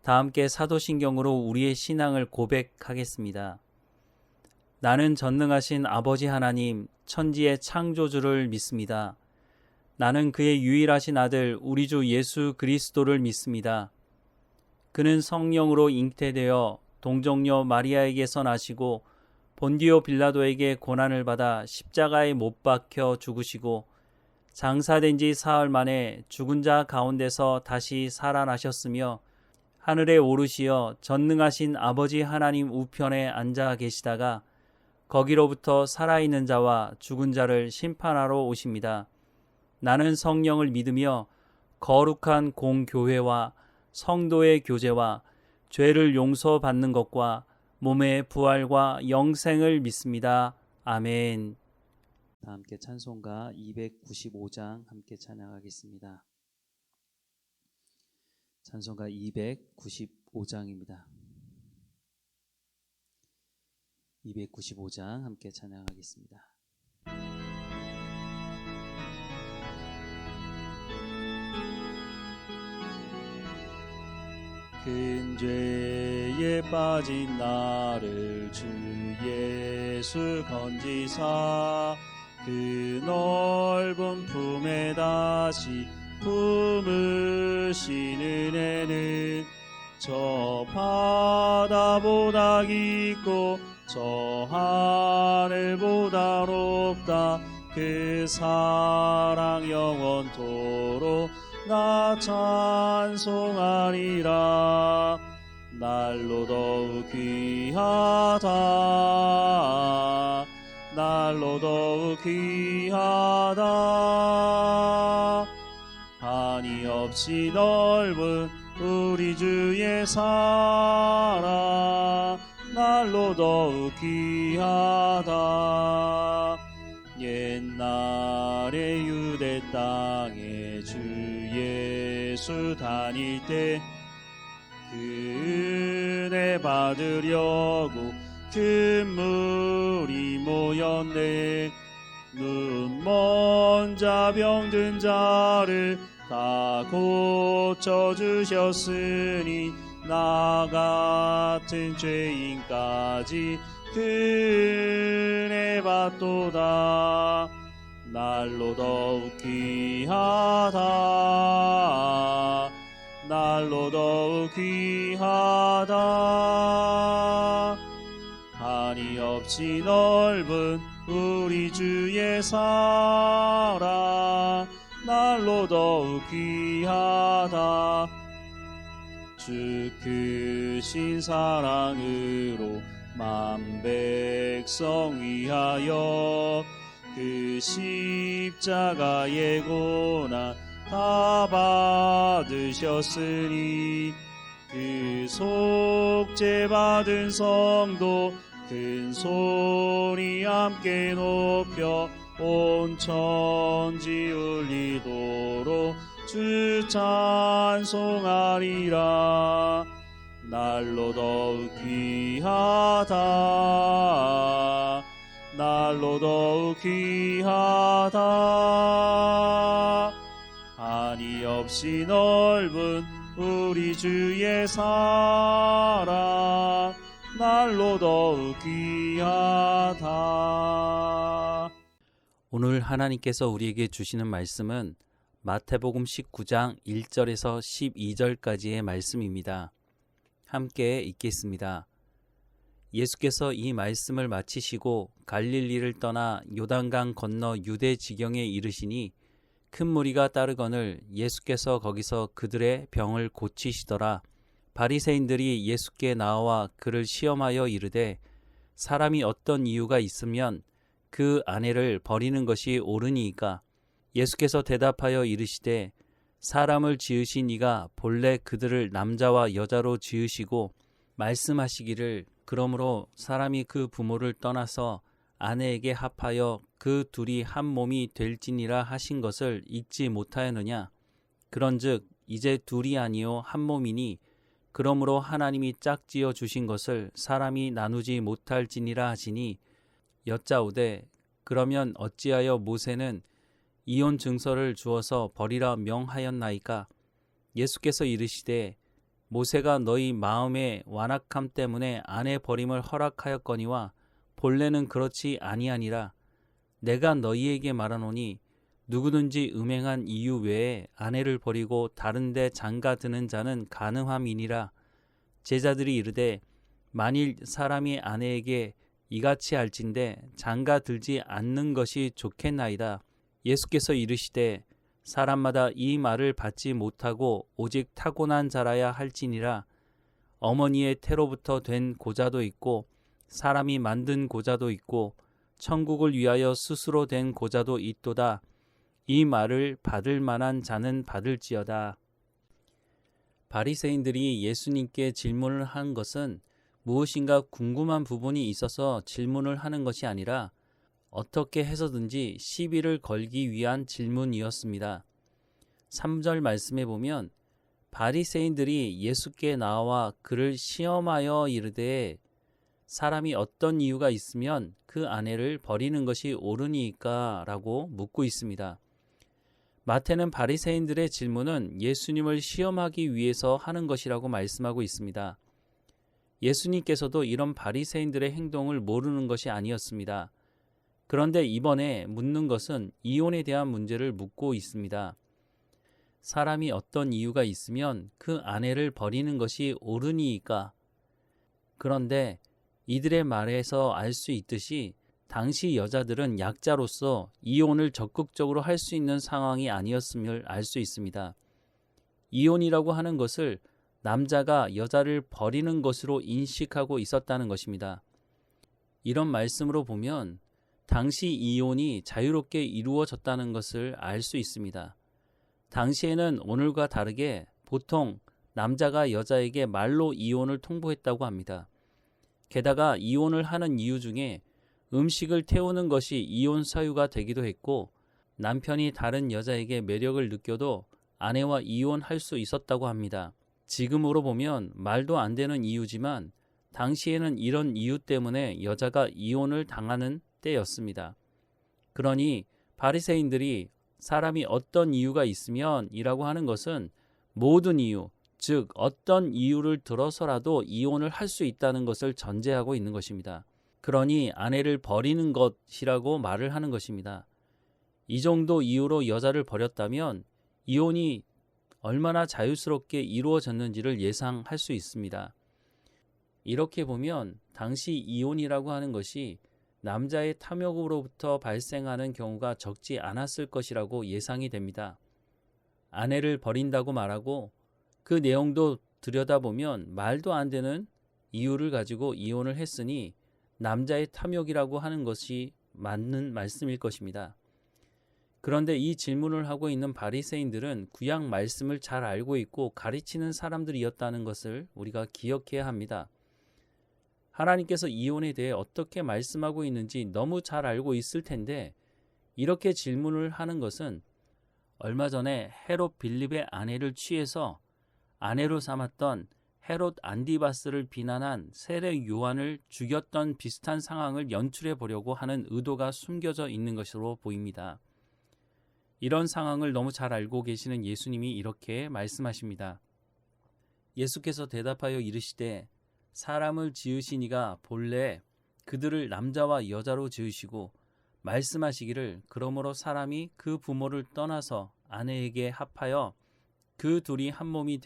다 함께 사도신경으로 우리의 신앙을 고백하겠습니다. 나는 전능하신 아버지 하나님, 천지의 창조주를 믿습니다. 나는 그의 유일하신 아들 우리 주 예수 그리스도를 믿습니다. 그는 성령으로 잉태되어 동정녀 마리아에게서 나시고 본디오 빌라도에게 고난을 받아 십자가에 못 박혀 죽으시고 장사된 지 사흘 만에 죽은 자 가운데서 다시 살아나셨으며 하늘에 오르시어 전능하신 아버지 하나님 우편에 앉아 계시다가 거기로부터 살아있는 자와 죽은 자를 심판하러 오십니다. 나는 성령을 믿으며 거룩한 공교회와 성도의 교제와 죄를 용서받는 것과 몸의 부활과 영생을 믿습니다. 아멘. 다 함께 찬송가 295장 함께 찬양하겠습니다. 찬송가 295장입니다. 295장 함께 찬양하겠습니다. 큰 죄에 빠진 나를 주 예수 건지사 그 넓은 품에 다시 품으신 은혜는 저 바다보다 깊고 저 하늘보다 높다. 그 사랑 영원토록 나 찬송하리라. 날로 더욱 귀하다. 날로 더욱 귀하다. 한이 없이 넓은 우리 주의 사랑 날로 더욱 귀하다. 옛날에 유대 땅에 주 예수 다닐 때 그 은혜 받으려고 큰 무리 모였네. 눈먼 자 병든 자를 다 고쳐주셨으니 나 같은 죄인까지 그 은혜 받도다. 날로 더욱 귀하다. 날로 더욱 귀하다. 한이 없이 넓은 우리 주의 사랑 날로 더욱 귀하다. 주 크신 사랑으로 만 백성 위하여 그 십자가의 고난 다 받으셨으니 그 속죄 받은 성도 큰 소리 함께 높여 온 천지 울리도록 주 찬송하리라. 날로 더욱 귀하다. 날로 더욱 귀하다. 한이 없이 넓은 우리 주의 사랑 날로 더욱 귀하다. 오늘 하나님께서 우리에게 주시는 말씀은 마태복음 19장 1절에서 12절까지의 말씀입니다. 함께 읽겠습니다. 예수께서 이 말씀을 마치시고 갈릴리를 떠나 요단강 건너 유대 지경에 이르시니 큰 무리가 따르거늘 예수께서 거기서 그들의 병을 고치시더라. 바리새인들이 예수께 나와 그를 시험하여 이르되 사람이 어떤 이유가 있으면 그 아내를 버리는 것이 옳으니이까. 예수께서 대답하여 이르시되 사람을 지으신 이가 본래 그들을 남자와 여자로 지으시고 말씀하시기를 그러므로 사람이 그 부모를 떠나서 아내에게 합하여 그 둘이 한 몸이 될지니라 하신 것을 잊지 못하였느냐. 그런즉 이제 둘이 아니요 한 몸이니 그러므로 하나님이 짝지어 주신 것을 사람이 나누지 못할지니라 하시니 여짜오되 그러면 어찌하여 모세는 이혼 증서를 주어서 버리라 명하였나이까. 예수께서 이르시되 모세가 너희 마음의 완악함 때문에 아내 버림을 허락하였거니와 본래는 그렇지 아니하니라. 내가 너희에게 말하노니 누구든지 음행한 이유 외에 아내를 버리고 다른 데 장가 드는 자는 가늠함이니라. 제자들이 이르되 만일 사람이 아내에게 이같이 할진대 장가 들지 않는 것이 좋겠나이다. 예수께서 이르시되 사람마다 이 말을 받지 못하고 오직 타고난 자라야 할지니라. 어머니의 태로부터 된 고자도 있고 사람이 만든 고자도 있고 천국을 위하여 스스로 된 고자도 있도다. 이 말을 받을 만한 자는 받을지어다. 바리새인들이 예수님께 질문을 한 것은 무엇인가 궁금한 부분이 있어서 질문을 하는 것이 아니라 어떻게 해서든지 시비를 걸기 위한 질문이었습니다. 3절 말씀에 보면 바리새인들이 예수께 나와 그를 시험하여 이르되 사람이 어떤 이유가 있으면 그 아내를 버리는 것이 옳으니까 라고 묻고 있습니다. 마태는 바리새인들의 질문은 예수님을 시험하기 위해서 하는 것이라고 말씀하고 있습니다. 예수님께서도 이런 바리새인들의 행동을 모르는 것이 아니었습니다. 그런데 이번에 묻는 것은 이혼에 대한 문제를 묻고 있습니다. 사람이 어떤 이유가 있으면 그 아내를 버리는 것이 옳으니까. 그런데 이들의 말에서 알 수 있듯이 당시 여자들은 약자로서 이혼을 적극적으로 할 수 있는 상황이 아니었음을 알 수 있습니다. 이혼이라고 하는 것을 남자가 여자를 버리는 것으로 인식하고 있었다는 것입니다. 이런 말씀으로 보면 당시 이혼이 자유롭게 이루어졌다는 것을 알 수 있습니다. 당시에는 오늘과 다르게 보통 남자가 여자에게 말로 이혼을 통보했다고 합니다. 게다가 이혼을 하는 이유 중에 음식을 태우는 것이 이혼 사유가 되기도 했고 남편이 다른 여자에게 매력을 느껴도 아내와 이혼할 수 있었다고 합니다. 지금으로 보면 말도 안 되는 이유지만 당시에는 이런 이유 때문에 여자가 이혼을 당하는 때였습니다. 그러니 바리새인들이 사람이 어떤 이유가 있으면 이라고 하는 것은 모든 이유, 즉 어떤 이유를 들어서라도 이혼을 할 수 있다는 것을 전제하고 있는 것입니다. 그러니 아내를 버리는 것이라고 말을 하는 것입니다. 이 정도 이유로 여자를 버렸다면 이혼이 얼마나 자유스럽게 이루어졌는지를 예상할 수 있습니다. 이렇게 보면 당시 이혼이라고 하는 것이 남자의 탐욕으로부터 발생하는 경우가 적지 않았을 것이라고 예상이 됩니다. 아내를 버린다고 말하고 그 내용도 들여다보면 말도 안 되는 이유를 가지고 이혼을 했으니 남자의 탐욕이라고 하는 것이 맞는 말씀일 것입니다. 그런데 이 질문을 하고 있는 바리새인들은 구약 말씀을 잘 알고 있고 가르치는 사람들이었다는 것을 우리가 기억해야 합니다. 하나님께서 이혼에 대해 어떻게 말씀하고 있는지 너무 잘 알고 있을 텐데 이렇게 질문을 하는 것은 얼마 전에 헤롯 빌립의 아내를 취해서 아내로 삼았던 헤롯 안디바스를 비난한 세례 요한을 죽였던 비슷한 상황을 연출해 보려고 하는 의도가 숨겨져 있는 것으로 보입니다. 이런 상황을 너무 잘 알고 계시는 예수님이 이렇게 말씀하십니다. 예수께서 대답하여 이르시되 사람을 지으신 이가 본래 그들을 남자와 여자로 지으시고 말씀하시기를 그러므로 사람이 그 부모를 떠나서 아내에게 합하여 그 둘이 한 몸이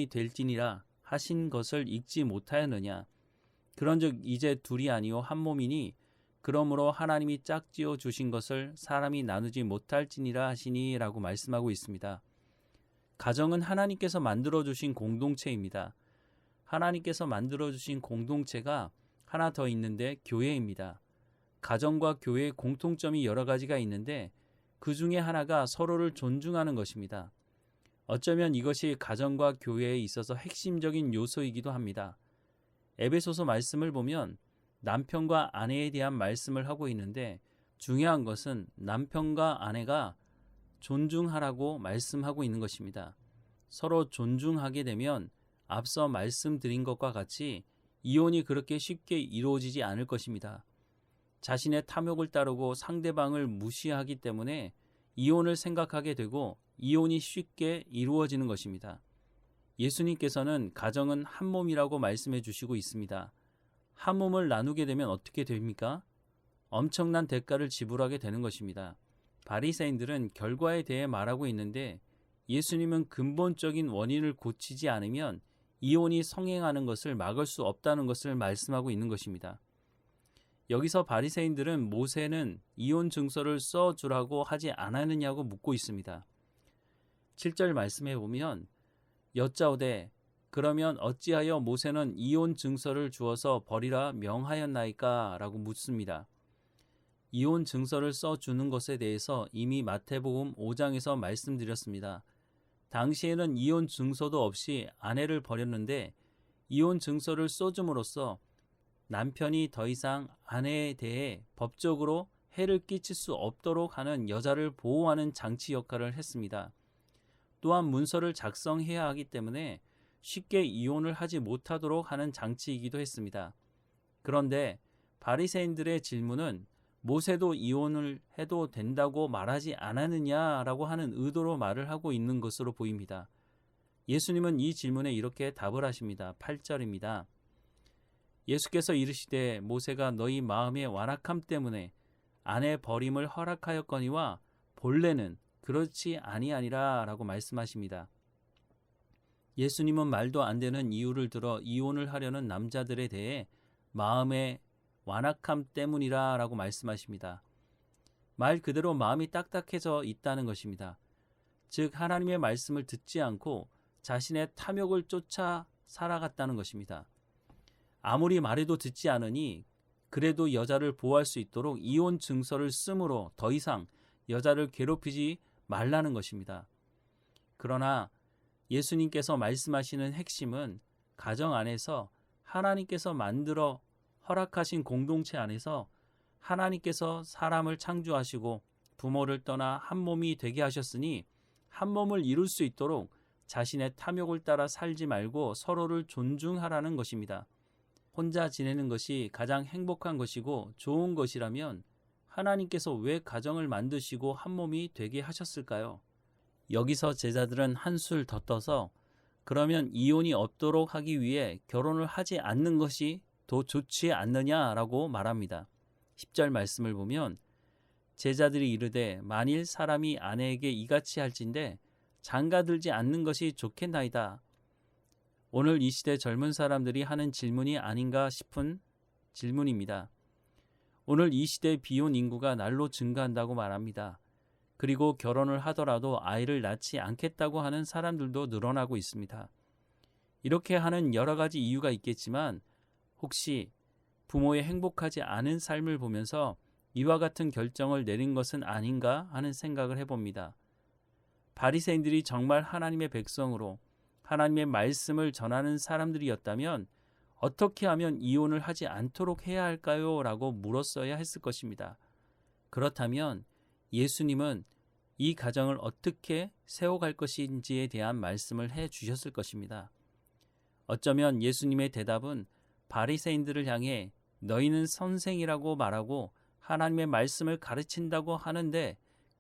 될지니라 하신 것을 읽지 못하였느냐. 그런즉 이제 둘이 아니요 한 몸이니 그러므로 하나님이 짝지어 주신 것을 사람이 나누지 못할지니라 하시니 라고 말씀하고 있습니다. 가정은 하나님께서 만들어주신 공동체입니다. 하나님께서 만들어주신 공동체가 하나 더 있는데 교회입니다. 가정과 교회의 공통점이 여러 가지가 있는데 그 중에 하나가 서로를 존중하는 것입니다. 어쩌면 이것이 가정과 교회에 있어서 핵심적인 요소이기도 합니다. 에베소서 말씀을 보면 남편과 아내에 대한 말씀을 하고 있는데 중요한 것은 남편과 아내가 존중하라고 말씀하고 있는 것입니다. 서로 존중하게 되면 앞서 말씀드린 것과 같이 이혼이 그렇게 쉽게 이루어지지 않을 것입니다. 자신의 탐욕을 따르고 상대방을 무시하기 때문에 이혼을 생각하게 되고 이혼이 쉽게 이루어지는 것입니다. 예수님께서는 가정은 한 몸이라고 말씀해 주시고 있습니다. 한 몸을 나누게 되면 어떻게 됩니까? 엄청난 대가를 지불하게 되는 것입니다. 바리새인들은 결과에 대해 말하고 있는데 예수님은 근본적인 원인을 고치지 않으면 이혼이 성행하는 것을 막을 수 없다는 것을 말씀하고 있는 것입니다. 여기서 바리새인들은 모세는 이혼 증서를 써주라고 하지 않았느냐고 묻고 있습니다. 7절 말씀해 보면 여짜오되 그러면 어찌하여 모세는 이혼 증서를 주어서 버리라 명하였나이까? 라고 묻습니다. 이혼 증서를 써주는 것에 대해서 이미 마태복음 5장에서 말씀드렸습니다. 당시에는 이혼 증서도 없이 아내를 버렸는데 이혼 증서를 써줌으로써 남편이 더 이상 아내에 대해 법적으로 해를 끼칠 수 없도록 하는 여자를 보호하는 장치 역할을 했습니다. 또한 문서를 작성해야 하기 때문에 쉽게 이혼을 하지 못하도록 하는 장치이기도 했습니다. 그런데 바리새인들의 질문은 모세도 이혼을 해도 된다고 말하지 않았느냐라고 하는 의도로 말을 하고 있는 것으로 보입니다. 예수님은 이 질문에 이렇게 답을 하십니다. 8절입니다. 예수께서 이르시되 모세가 너희 마음의 완악함 때문에 아내 버림을 허락하였거니와 본래는 그렇지 아니하니라 라고 말씀하십니다. 예수님은 말도 안 되는 이유를 들어 이혼을 하려는 남자들에 대해 마음의 완악함 때문이라 라고 말씀하십니다. 말 그대로 마음이 딱딱해져 있다는 것입니다. 즉 하나님의 말씀을 듣지 않고 자신의 탐욕을 쫓아 살아갔다는 것입니다. 아무리 말해도 듣지 않으니 그래도 여자를 보호할 수 있도록 이혼 증서를 쓰므로 더 이상 여자를 괴롭히지 말라는 것입니다. 그러나 예수님께서 말씀하시는 핵심은 가정 안에서 하나님께서 만들어 허락하신 공동체 안에서 하나님께서 사람을 창조하시고 부모를 떠나 한 몸이 되게 하셨으니 한 몸을 이룰 수 있도록 자신의 탐욕을 따라 살지 말고 서로를 존중하라는 것입니다. 혼자 지내는 것이 가장 행복한 것이고 좋은 것이라면 하나님께서 왜 가정을 만드시고 한 몸이 되게 하셨을까요? 여기서 제자들은 한술 더 떠서 그러면 이혼이 없도록 하기 위해 결혼을 하지 않는 것이 더 좋지 않느냐라고 말합니다. 10절 말씀을 보면 제자들이 이르되 만일 사람이 아내에게 이같이 할진대 장가들지 않는 것이 좋겠나이다. 오늘 이 시대 젊은 사람들이 하는 질문이 아닌가 싶은 질문입니다. 오늘 이 시대 비혼 인구가 날로 증가한다고 말합니다. 그리고 결혼을 하더라도 아이를 낳지 않겠다고 하는 사람들도 늘어나고 있습니다. 이렇게 하는 여러 가지 이유가 있겠지만 혹시 부모의 행복하지 않은 삶을 보면서 이와 같은 결정을 내린 것은 아닌가 하는 생각을 해봅니다. 바리새인들이 정말 하나님의 백성으로 하나님의 말씀을 전하는 사람들이었다면 어떻게 하면 이혼을 하지 않도록 해야 할까요? 라고 물었어야 했을 것입니다. 그렇다면 예수님은 이 가정을 어떻게 세워갈 것인지에 대한 말씀을 해 주셨을 것입니다. 어쩌면 예수님의 대답은 바리새인들을 향해 너희는 선생이라고 말하고 하나님의 말씀을 가르친다고 하는데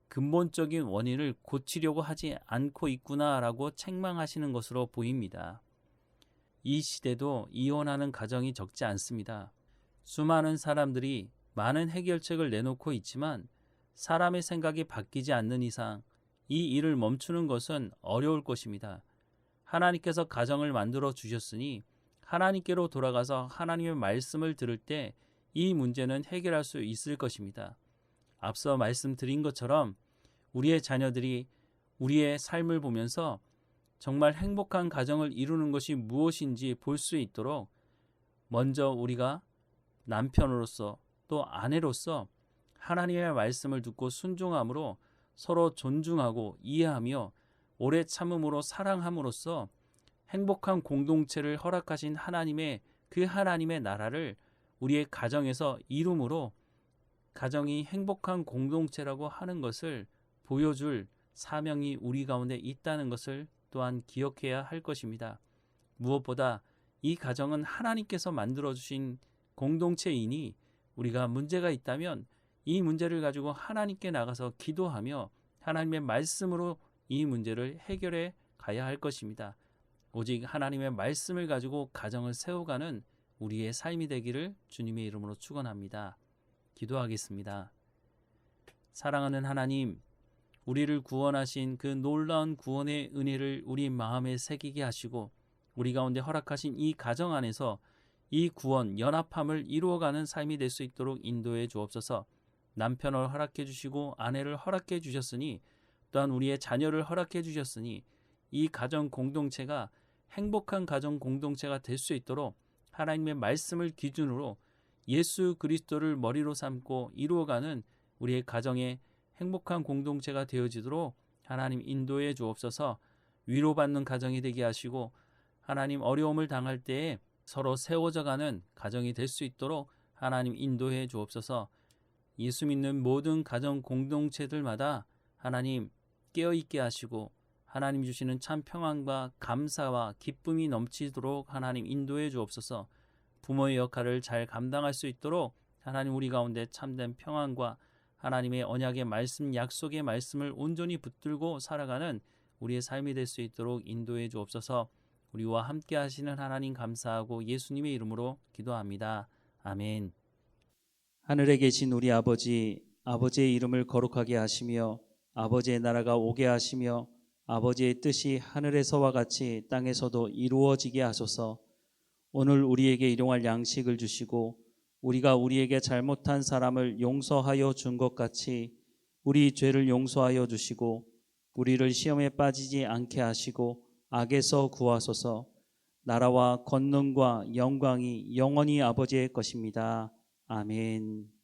근본적인 원인을 고치려고 하지 않고 있구나라고 책망하시는 것으로 보입니다. 이 시대도 이혼하는 가정이 적지 않습니다. 수많은 사람들이 많은 해결책을 내놓고 있지만 사람의 생각이 바뀌지 않는 이상 이 일을 멈추는 것은 어려울 것입니다. 하나님께서 가정을 만들어 주셨으니 하나님께로 돌아가서 하나님의 말씀을 들을 때 이 문제는 해결할 수 있을 것입니다. 앞서 말씀드린 것처럼 우리의 자녀들이 우리의 삶을 보면서 정말 행복한 가정을 이루는 것이 무엇인지 볼 수 있도록 먼저 우리가 남편으로서 또 아내로서 하나님의 말씀을 듣고 순종함으로 서로 존중하고 이해하며 오래 참음으로 사랑함으로써 행복한 공동체를 허락하신 하나님의 그 하나님의 나라를 우리의 가정에서 이룸으로 가정이 행복한 공동체라고 하는 것을 보여줄 사명이 우리 가운데 있다는 것을 또한 기억해야 할 것입니다. 무엇보다 이 가정은 하나님께서 만들어주신 공동체이니 우리가 문제가 있다면 이 문제를 가지고 하나님께 나가서 기도하며 하나님의 말씀으로 이 문제를 해결해 가야 할 것입니다. 오직 하나님의 말씀을 가지고 가정을 세워가는 우리의 삶이 되기를 주님의 이름으로 축원합니다. 기도하겠습니다. 사랑하는 하나님, 우리를 구원하신 그 놀라운 구원의 은혜를 우리 마음에 새기게 하시고 우리 가운데 허락하신 이 가정 안에서 이 구원, 연합함을 이루어가는 삶이 될 수 있도록 인도해 주옵소서. 남편을 허락해 주시고 아내를 허락해 주셨으니 또한 우리의 자녀를 허락해 주셨으니 이 가정 공동체가 행복한 가정 공동체가 될 수 있도록 하나님의 말씀을 기준으로 예수 그리스도를 머리로 삼고 이루어가는 우리의 가정의 행복한 공동체가 되어지도록 하나님 인도해 주옵소서. 위로받는 가정이 되게 하시고 하나님 어려움을 당할 때에 서로 세워져가는 가정이 될 수 있도록 하나님 인도해 주옵소서. 예수 믿는 모든 가정 공동체들마다 하나님 깨어있게 하시고 하나님 주시는 참 평안과 감사와 기쁨이 넘치도록 하나님 인도해 주옵소서. 부모의 역할을 잘 감당할 수 있도록 하나님 우리 가운데 참된 평안과 하나님의 언약의 말씀, 약속의 말씀을 온전히 붙들고 살아가는 우리의 삶이 될 수 있도록 인도해 주옵소서. 우리와 함께 하시는 하나님 감사하고 예수님의 이름으로 기도합니다. 아멘. 하늘에 계신 우리 아버지, 아버지의 이름을 거룩하게 하시며 아버지의 나라가 오게 하시며 아버지의 뜻이 하늘에서와 같이 땅에서도 이루어지게 하소서. 오늘 우리에게 일용할 양식을 주시고 우리가 우리에게 잘못한 사람을 용서하여 준 것 같이 우리 죄를 용서하여 주시고 우리를 시험에 빠지지 않게 하시고 악에서 구하소서. 나라와 권능과 영광이 영원히 아버지의 것입니다. 아멘.